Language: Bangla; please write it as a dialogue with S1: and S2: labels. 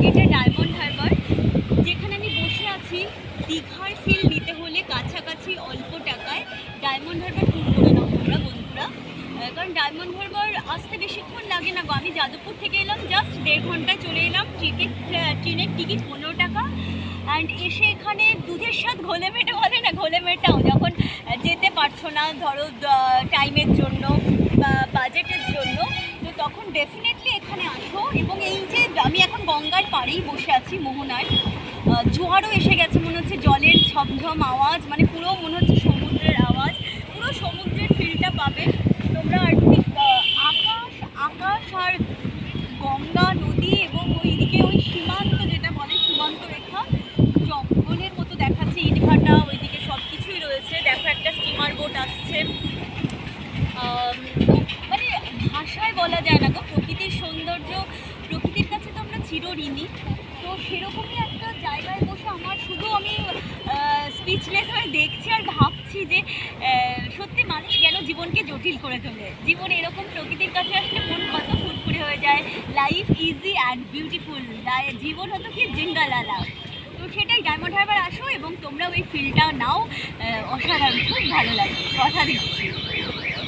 S1: এটা ডায়মন্ড হারবার, যেখানে আমি বসে আছি। দীঘার ফিল নিতে হলে কাছাকাছি অল্প টাকায় ডায়মন্ড হারবার ট্যুর করে নাও তোমরা বন্ধুরা। কারণ ডায়মন্ড হারবার আসতে বেশিক্ষণ লাগে না গো। আমি যাদবপুর থেকে এলাম, জাস্ট 1.5 ঘন্টায় চলে এলাম। ট্রেনের টিকিট 15 টাকা। অ্যান্ড এসে এখানে দুধের স্বাদ ঘোলে মেটে বলে না, ঘোলে মেটাও যখন যেতে পারছো না ধরো টাইমের জন্য বা বাজেটের জন্য, তো তখন ডেফিনেটলি এখানে আসো। এবং এই যে আমি এখন গঙ্গার পাড়েই বসে আছি মোহনায়, জোয়ারও এসে গেছে, মনে হচ্ছে জলের ঝমঝম আওয়াজ, মানে পুরো মনে হচ্ছে সমুদ্রের আওয়াজ, পুরো সমুদ্রের ফিলটা পাবে তোমরা। আর ঠিক আকাশ আকাশ আর গঙ্গা নদী এবং ওইদিকে ওই সীমান্ত, যেটা বলে সীমান্ত রেখা, জঙ্গলের মতো দেখাচ্ছে। ইটভাটা ওইদিকে সব কিছুই রয়েছে। দেখো একটা স্টিমার বোট আসছে। মানে ভাষায় বলা যায় না গো, প্রকৃতির সৌন্দর্য, প্রকৃতির কাছে তো আমরা চিরঋণী। তো সেরকমই একটা জায়গায় বসে আমার শুধু আমি স্পিচলেস হয়ে দেখছি আর ভাবছি যে সত্যি মানুষ কেন জীবনকে জটিল করে তোলে। জীবন এরকম প্রকৃতির কাছে আসলে মন কত ফুরফুরে হয়ে যায়। লাইফ ইজি অ্যান্ড বিউটিফুল, জীবন হতো কি জিঙ্গালালা। তো সেটাই, ডায়মন্ড হারবার আসো এবং তোমরা ওই ফিলটা নাও। অসাধারণ, খুব ভালো লাগে, কথা দিচ্ছি।